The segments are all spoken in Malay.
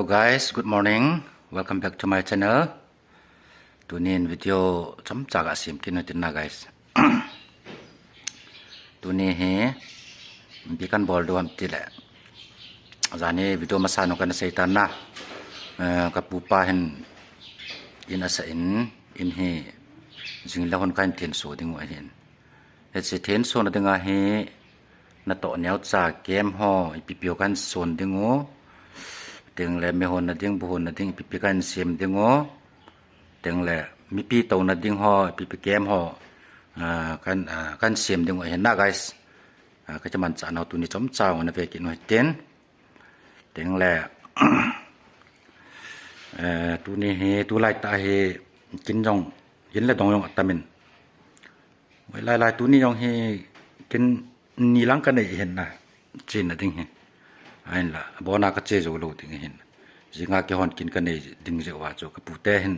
Hello guys, good morning. Welcome back to my channel. Tunin video chamchak asim kinutin na guys. Tuni he bikan bol doam tile. Zani video masano kana seitan na. Kapupa hen inasa in he jinglahon kan ten so dingo hen. Het se ten so na dinga he na to nyau cha game ho ipipio kan son dingo. Teng le me hon na ding bu hon na ding pipi kan sim dingo. Teng le mi pi to na ding ho pipi game ho kan sim dingo hen na guys. Ka chaman cha na tu ni chom chaw na ve kin ho ten. Teng le tu ni he tu lai ta he kin jong yin le dong yong atamin. Wai lai tu ni yong he kin ni lang kan nei hen na chin na ding he. Ain la bona ka che zo lo ding hin jinga ke hon kin ka nei ding je wa cho ka pu te hin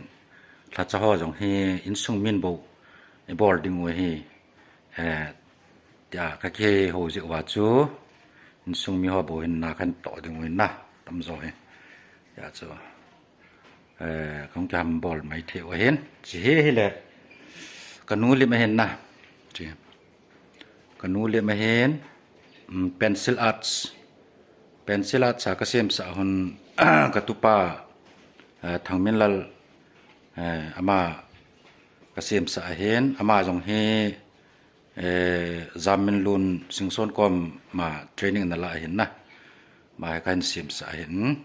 la cha ho jong he in sung min bo e bol ding we he ya ka ke ho je wa cho in sung mi ho bo hin na kan to ding we na tam zo he ya cho kong jam bol mai the wa hen ji he le ka nu le ma hen na ji ka nu le ma hen pencil arts Pensilat sa kasem sa hon katupa thangmin lal ama kasem sa hen ama jong he zamin lun singson kom ma training na la hen na ma kan sim sa hen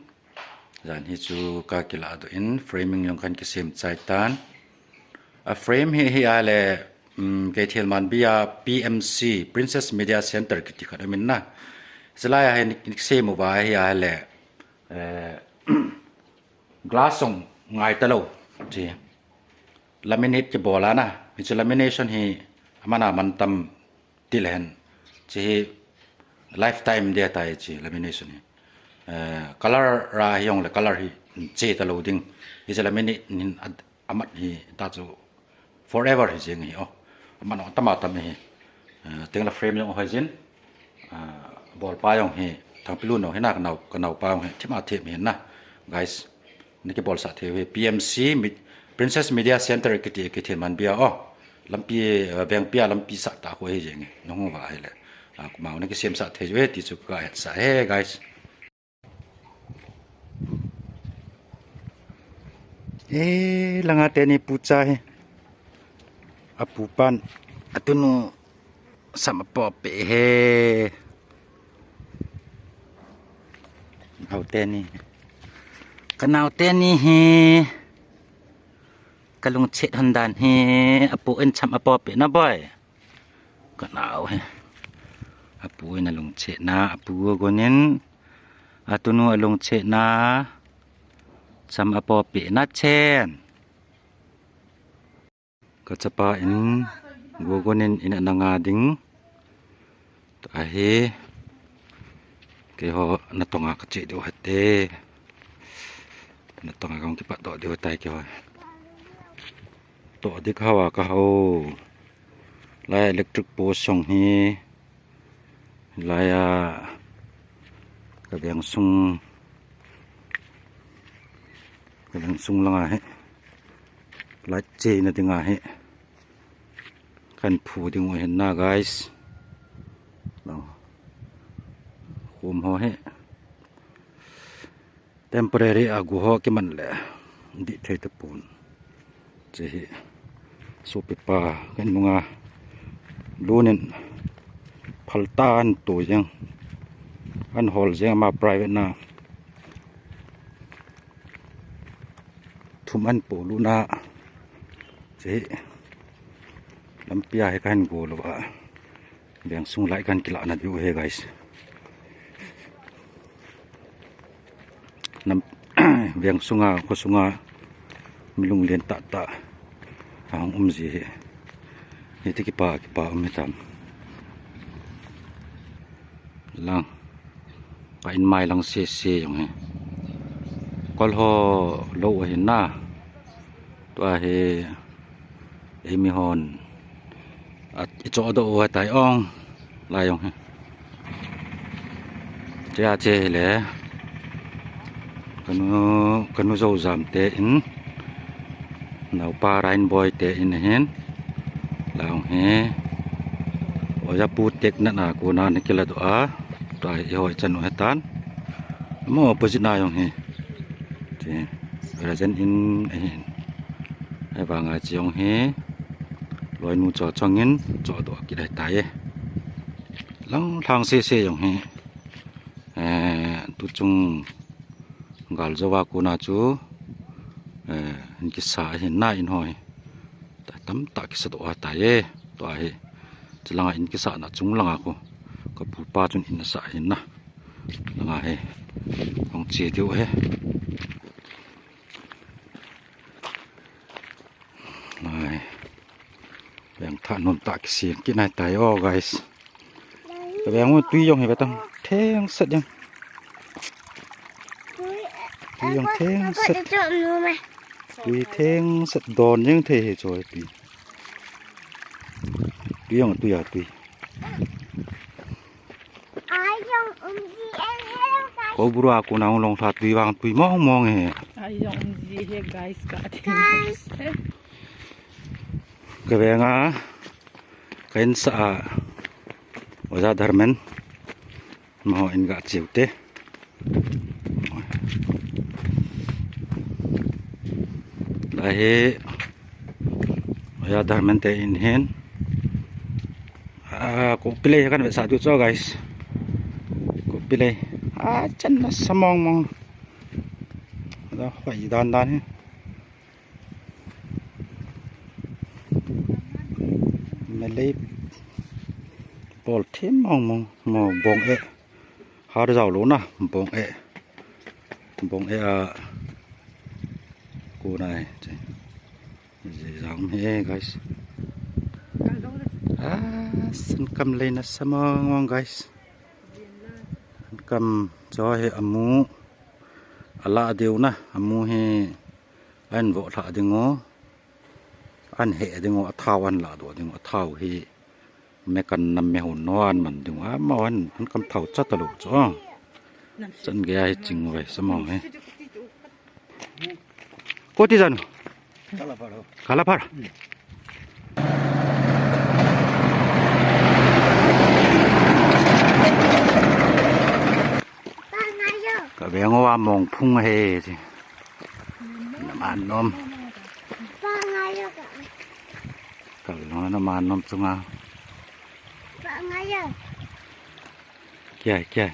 jan hi chu ka kila do in framing yong kan kisem chaitan a frame he ale ke thelman bia PMC Princess Media Center ki khadamin na Selaya hen se mo ba ya le glass song ngai ta lo ji laminate ke bola na which lamination hi amana man tam tilen ji lifetime dia ta ji lamination hi color ra yong le color hi che ta lo ding hi laminate nin amat hi ta chu forever hi jing hi amana tama tam hi teng la frame yong ho jin bol pa yong he thang pilun no he na ka nau pa yong he thima the me na guys ni ke bol sa the we PMC Princess Media Center ke the man bia lampi beng pia lampi sa ta ko he jeng no ngo ba hele ku ma ne ke sem sa the we ti chu ka sa he guys langa te ni pucha he apupan atunu sama pop heเอาเต้นนี่กันเอาเต้นนี่เฮกะลุงเช็ดหันดานเฮอปูเอ็นช้ำอปอเปนะบ่อยกันเอาเฮอปูเอ็นลุงเช็ดนะอปูกวนนั้นอตุนูลุงเช็ดนะช้ำอปอเปนะเช่นก็จะปาอินกวนนั้นอินนางาดิงตัวเฮke ho na tonga ka che do hate na tonga kong ki pa do de tai ke ho to dik hawa ka ho la electric post song hi la ya ka beng sung langa he la che na dinga he kan phu ding wo hen na guys kum ho he temporary agu ho ki man le di the te pun che so pi pa kan munga lunin phaltan to jeng an hol jeng ma private na thum an po lu na che lampia he kan go lo ba beng sung lai kan kila na view he guys nam viang sunga ko sunga milung len ta ang umji he ti ki pa umitam lang pa in mai lang se yong he kol ho lo he na to he mi hon at icho do wa tai ong la yong he che le kanu zo zam te in nau pa rain boy te in hen lao he oya pu tek na na ko na ni kila do a tai hoi chan no hetan mo opposite na yong he te present in hen ai ba nga chiong he loi nu cho chongin cho do ki dai tai lang thang se se yong he tu chung gal jawa ko na chu in ki sa hin na in hoi ta tam ta ki sa do ta ye to a he chilanga in ki sa na chung langa ko ka pu pa chun in sa hin na langa he ong che tiu he nai bang tha non ta ki sian ki nai tai o guys ka bang mo tui yong he ba tang theng sat yang tui yong theng sat tui theng sat don yang the he choi tui yong tui à tui ko buru aku na long tha tui wang tui mong he ai yong ji he guys ka ka benga kain sa oja dharmen mo in ga chiute la he oja dharmen te in hen ko pilih kan sa tu cho guys ko pilih chan na samong mong da khoi dan dan he melei bol thêm mong mo bong e ha da lo na bong e cô này gì giống he guys xin cầm lên nó xem ngon guys cầm cho he amu ala điều na amu he anh vợ thả đi ngó anh hệ đi ngó thao anh là đồ đi ngó thao he mẹ cần nằm mẹ hồn non mình đi ngó mà anh cầm thao chắc tao được cho chân ghé chừng vậy xem mong he cô tí dân Kalapara cả bé ngô mong phung hề gì nằm ăn nôm cả nó ăn nôm chung à kìa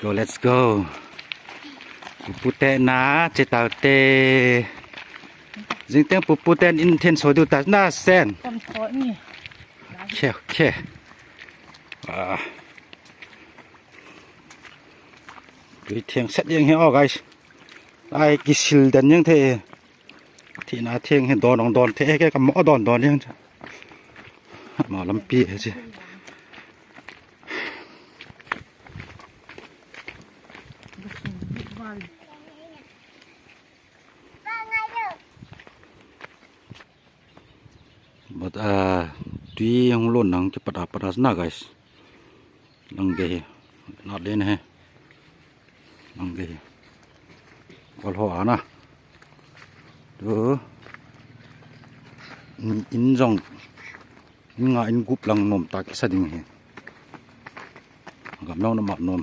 let's go pupute na cetau te jing teng puputen inten sodu ta na sen kon tho ni khe tui thieng set yang he o guys ai ki sil dan yang the thi na thieng he don the ke ka mo don yang ma lam pi he ji but tui hong lon nang ke pada na guys nang ge not len he nang ge kol ho ana tu in jong nga in gup lang nom ta ki sading he gam nong na ma nom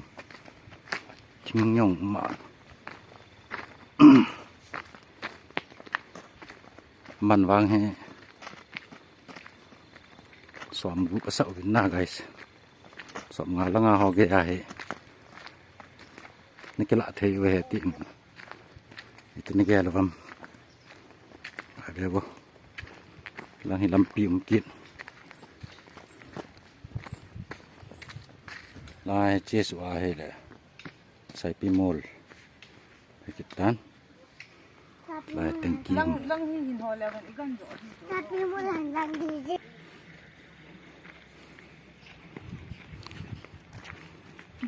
ching nyong ma man wang he som gup asau na guys som nga la nga ho ge ai ni ke la thei we ti ni ke la vam ade bo lang hi lam pi kit lai ches wa he le sai pi mol kit tan lai teng ki lang hin ho le kan ikan jo sa pi mol lang di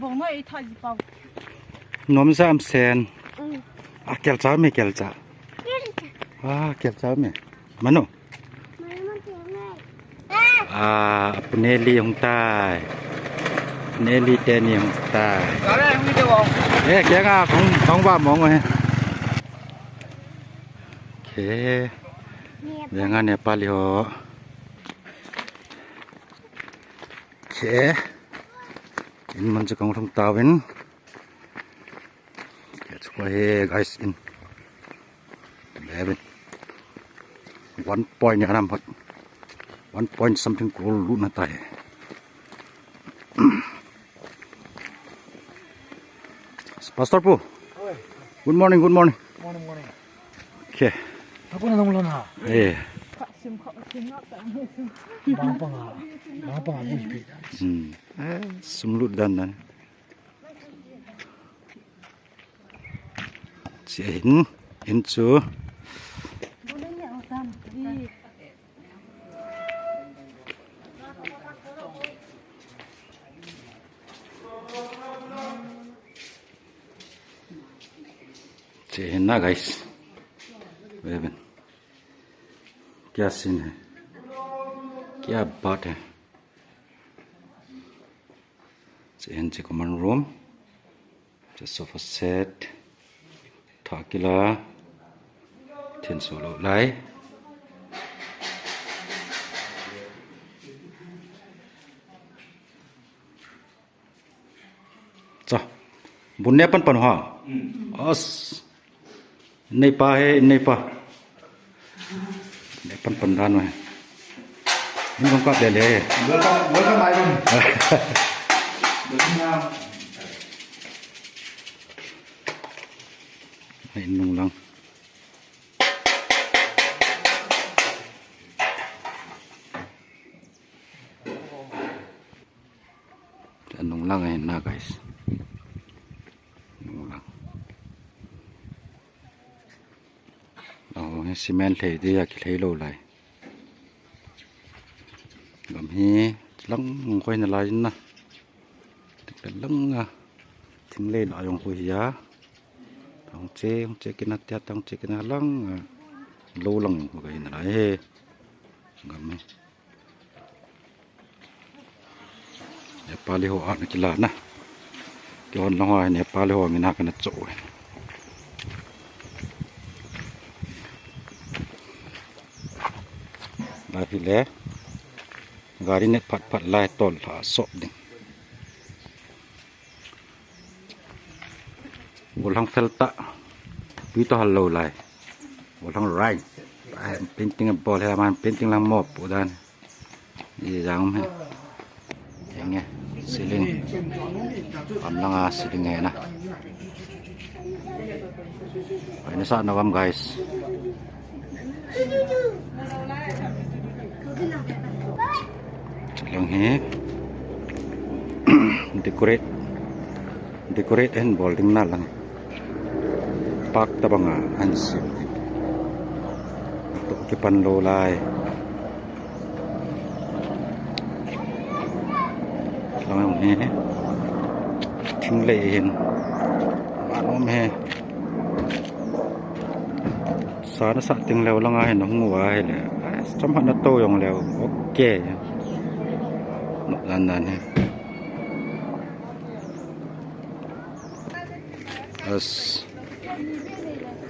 bong noi tha ji pa nom sam sen kel cha me kel cha mano apne li hong tai เนลีเตนียงตาแกงาของว่ามองไว้โอเคเรื่องงานเนี่ยปาลิโอโอเคin manจะกองทงตาเว้น That's why guys in 11 1 point เนี่ยนะพัด 1 point something goal ลุ้นนะตายPastor Po good morning morning. Okay Apa nak mula nak? Kak sim nak tak sim. Bapa ni beda. Sumlut dan si in chu Boleh ni otam. Di si na guys Bevan क्या सीन है क्या बात है CNC command room the sofa set thakila thin solo lai cha bunne pan ha as nei pa hai nei pa nei pan dan wa ni con cọp để lấy Welcome Ivan. Welcome. Hãy nung lăng nung lăng này na guys nung lăng cái cement thì đi cái thấy lâu lại gầm hi lăng quay là lại na lăng thình lên ở trong quầy giá ông chế cái nát tiệt ông chế cái nát lăng lâu lăng cái này lại gầm hi Nepali ho ana kila na cái hòn long hoa Nepali ho mina kana chỗ lại thì lẽ gari net pat lai tol ha sop ding bolang felta pito hallo lai bolang rai painting bol ha man painting lang mop udan ni jang he nghe ceiling lang ceiling nghe na ini sa nawam guys lang he decorate and building na lang pak tabanga ansim to kipan lo lai lang he thing le hin manom he sa na sa ting leo lang ai nong nguai le chom han na to yong leo okay nan he as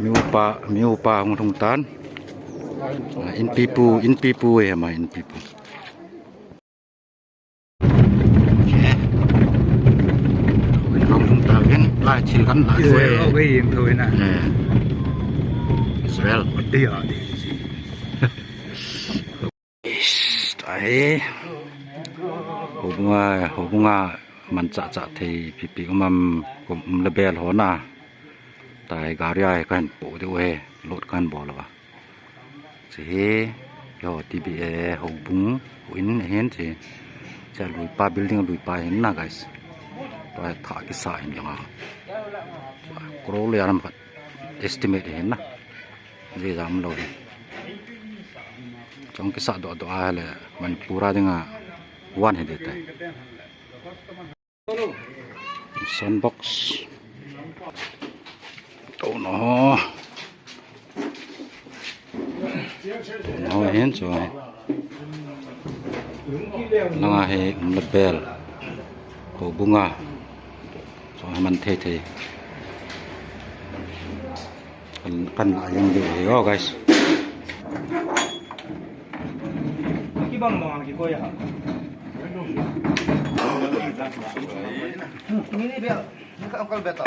miu pa hong thong tan in pipu e ma in pipu hong thong ta gen lai chil kan lai Cái gì thôi nè. Israel Đi à đi. Đấy hobunga man cha thì pipi umam kum lebel hona tai garia kan po de we lot kan bol wa si yo tba hobung in hen si cha lui pa building lui pa hen na guys to tha ki sa in langa kro le aram khat estimate hen na je jam lo trong cái sa do là mình pura dengan one he deta sandbox oh no hen so langa he lebel โหบุงาsoให้มันเท่ๆกันหลายอย่างดีอ๋อ guys Kibang mo ang kikoya ha. Ini bel. Naka angkal beta.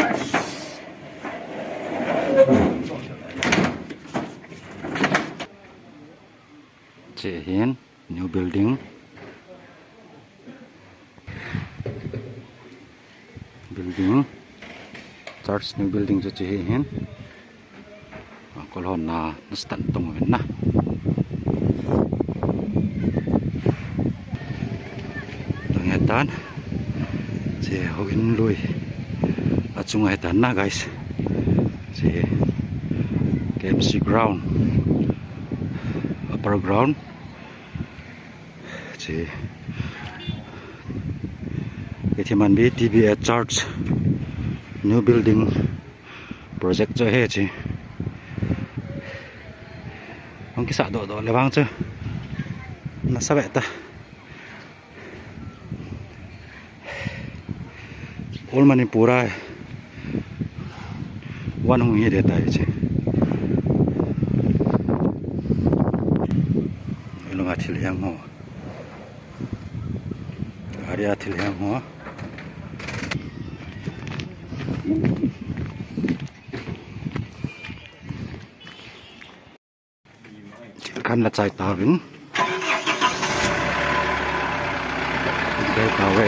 Here, new building. Church new building cho here. Kolon na nastan tong na. Tan si ho in lui at sungai tan na guys si KMC ground upper ground si itiman bi TBA Church new building project cho he chi ang kisa do lewang cho nasabe ta all Manipura one hung hi deta che ilunga thil yang ho area thil yang ho kan la chai ta vin de ta we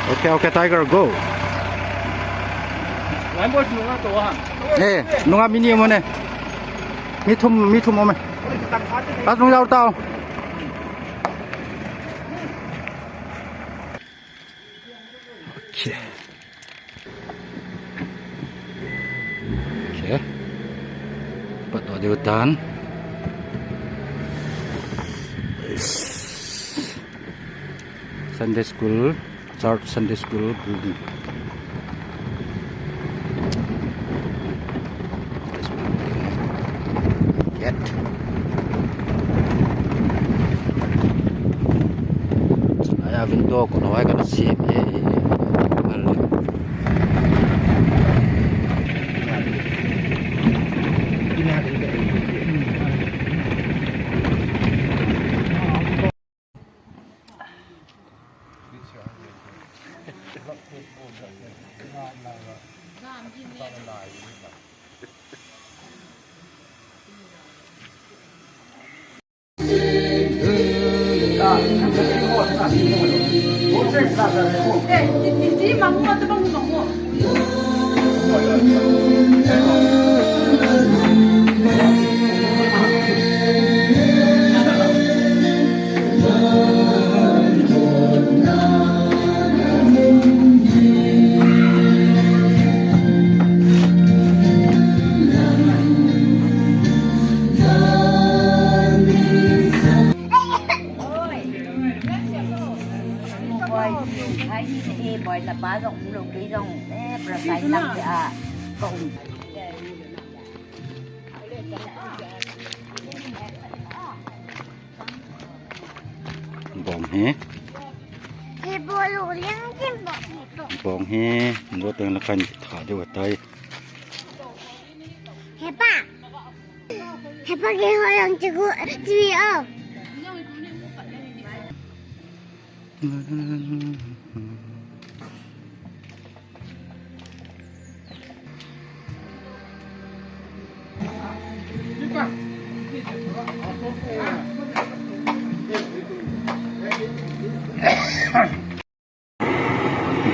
Okay, Tiger, go. Ngai mo nunga to ha. Nunga mini mo ne. Mi thum mo me. At nung lao tao. Okay. Pat do di hutan. Sunday school, Church Sunday school building. Yet. Saya window ko na ay kana sip你忙活这帮你忙活。Bòi là bá rộng lục đi rộng để bờ cái năm à cùng bong he cái bùa lũ liếng chim bong he nó tên là kan thả đi vào tay hết ba cái hoa yang chưa có gì không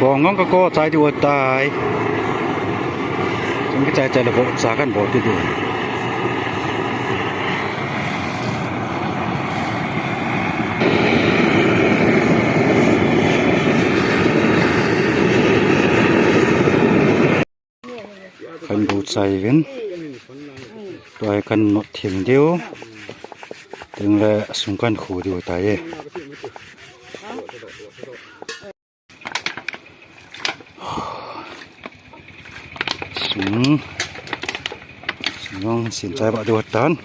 bong ngon có trái đi vào tay chúng cái trái là bộ giáกันbộ đi được kan bộ trái viên tôi kan nốt thiền điêu từng là xung quanh khu điêu tay Senang sincai bak duatan.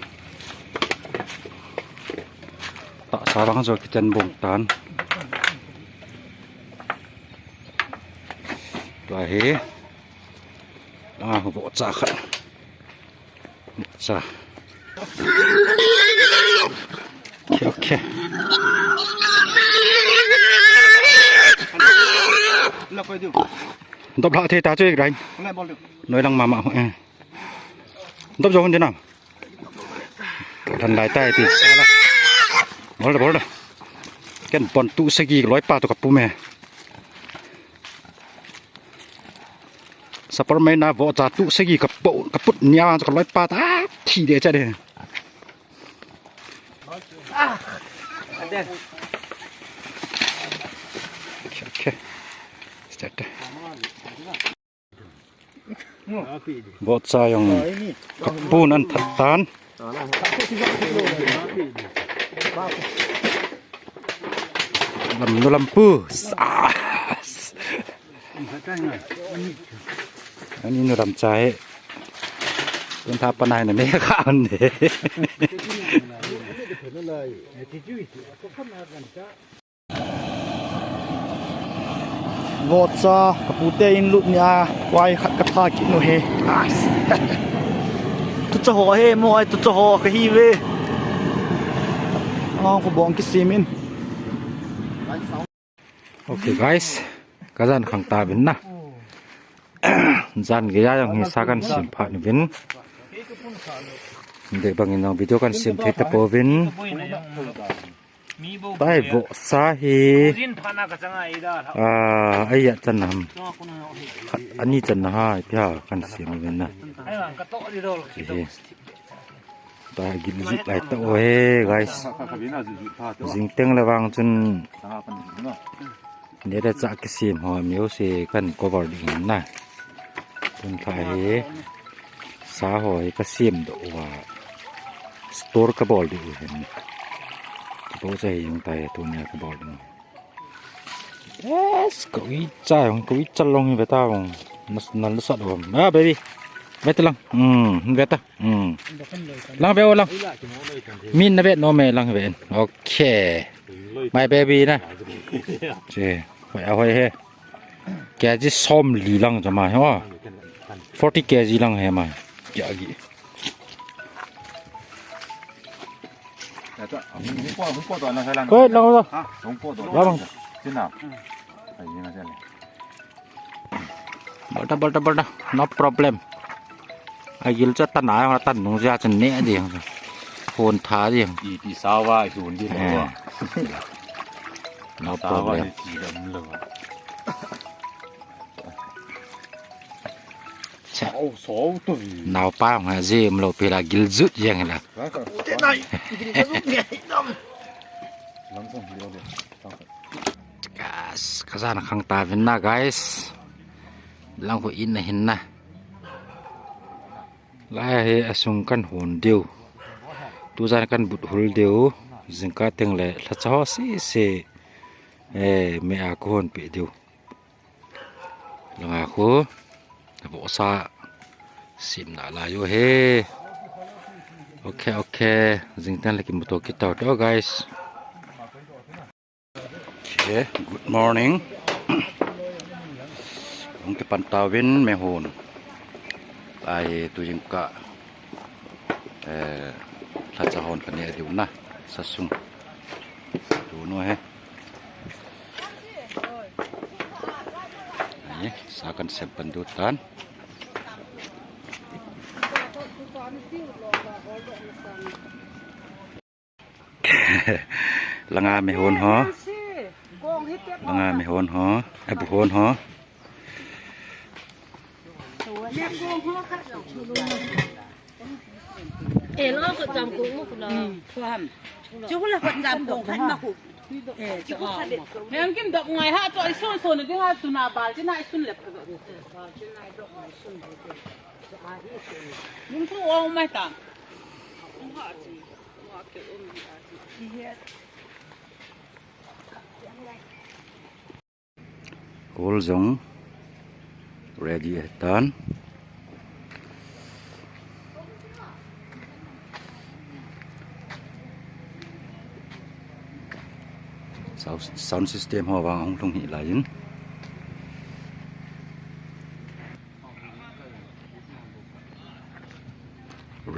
Tak sarang jo kitan bongtan. he bo cha kha cha okay là coi được đập lại thế ta chơi cái đánh lại bol được nói lăng mà đập cho hơn thế nào thần lại tay thì sao là bol rồi cái bọn tụ sẽ ghi lối pa tụ cặp mẹ sắp tới mấy na vợ cha tụ sẽ ghi cặp bút nhau cho lối pa ta thì để chơi đây okay start vợ cha yang cặp bún ăn thật tan làm nó làm pư anh nó làm trái con tháp pan này mấy khá hơn thế vọt ra kaputein lut nia quay khát cắt tha kỹ nô he tụt cho họ he moi tụt cho họ cái hi về có bong cái simin okay guys kazan khang ta bin na jan ge ya yang sa kan sim pha ni bin de bangin nong video kan sim the ta po bin tai vo sa hi ai ya chan nam ani chan na ha pya kan sim bin na ta gil zu lai ta oe guys jing teng lawang chun ne da cha ki sim ho miu se kan cover ding na chun khai sa hoi ka sim do wa store ka bol di hen bo chai yung tai tu ne ka bol ding yes ko i cha hong ko i chalong ni beta hong nas sa do na baby vet lang vet ta lang be lang min na vet no me lang ven okay my baby na che phải ao he cái gì xôm lì lăng cho mà ha 40 kg lăng he mà dạ gì ơi lăng rồi lăng bớt no problem ai gil cho tan ái hoặc tan nông gia chân nè gì hồn thá gì đi sao vai xuống đi nữa no problem nào pa mà gì mà lo pela gil rút giang là kazan khang ta vin na guys lang ko in na hin na lai he asung kan hon deu tu jan kan but hul deu jingka teng le la chaw si se me a ko hon pe deu langa ko bo sa sim na la yo he okay jing tan le ki moto ki taw to guys okay good morning ong ke pantawin me hon ai tu jing ka la cha hon kan ne diu na sa sung tu no he ai sa kan sem pandutan langa me hon ho langa me hon ho ai bu hon ho nó có chạm cũng một lần chú là vật chạm cũng khách mà cũng chú em kiếm được ngày ha cho xuân xuân cái ha xuân nào bà chứ này xuân lẹp nhưng thu ông mai ta Kol zong ready done. Sound system ho wang ong thong hi lai in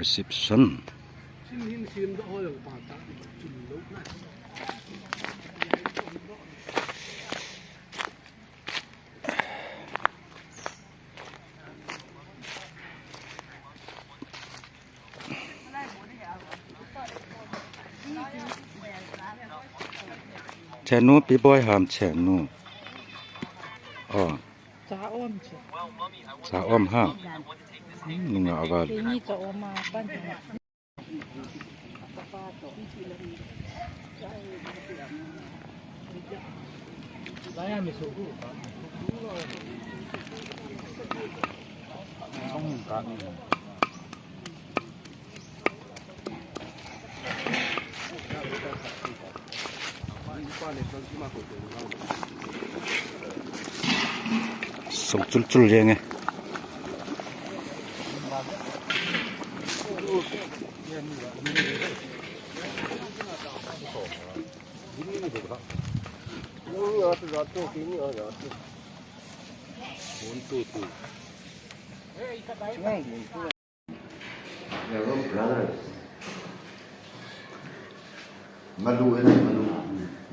reception chenu piboy ham chenu Sa om che. sa om ha ninga aval Ni to oma pan. song chul yang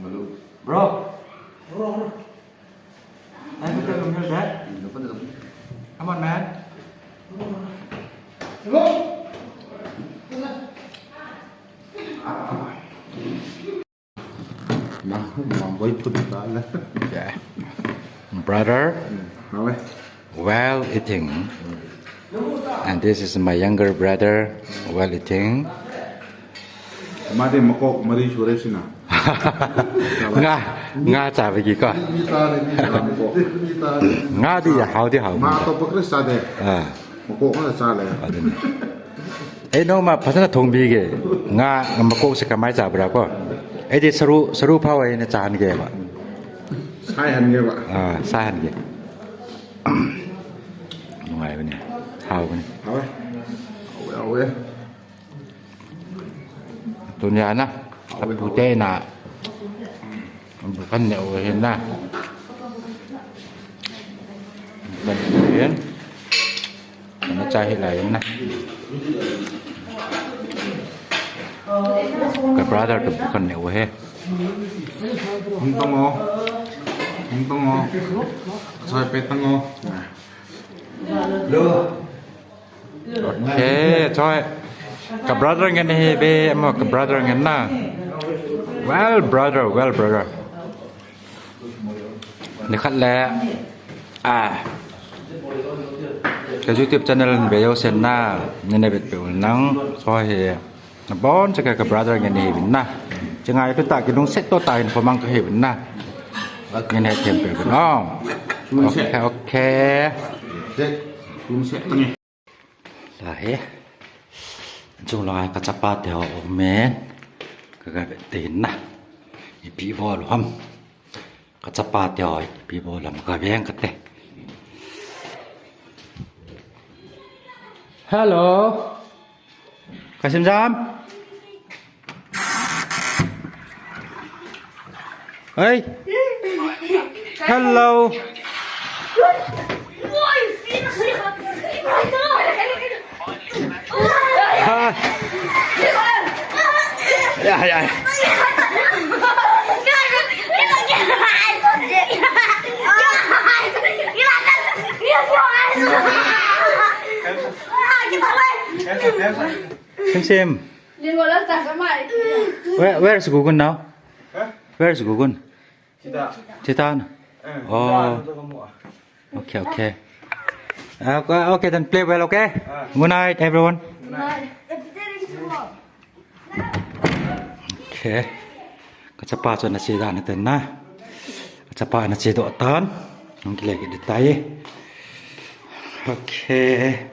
Malu. bro I will tell you that come on man Boy put lah. yeah brother Apa? well eating and this is my younger brother well eating Mari makok mari sore sina. nga cha với gì coi Ni ta makok. Ni ta. nga đi hào đi hào Ma to pakre sa de. Makok na sa le. ê nó mà phát sinh thông bì cái nga mà cô sẽ cầm máy trả bữa có ê đi sරු phao ấy nó trả cái mà Sai han ge ba. sai hẳn cái ngoài bên này hào bên này Apa? Awe. tụi nhà na tụi tê nè con nhậu hiện na mình biến nó chai hiện lại nè cái brother tụi con nhậu hết Hong tongo. Hong tongo. Sai pe tongo. ok thôi cái brother nghe này về mà cái brother nghe na well brotherนี่คัดแล้วcái YouTube channel về yêu sen na nên này bị nắng thôi nó bón cho cái brother nghe này bình na chẳng ai phải tại cái đúng set to tài phải mang cái hệ bình na nghe này thêm về bình nó ok Dek, belum siap tengah. đấy chung là cái chắp bát theo men cái tiền na bị vô luôn cái chắp bát theo bị vô làm cái bén cái tệ hello cái xem giam hey hello dạ dạ xem where's Google now where's Google Chetan oh okay okay then play well okay good night everyone okay kacapa cho na sida na ten na kacapa na sido tan ang kilay kita tayo okay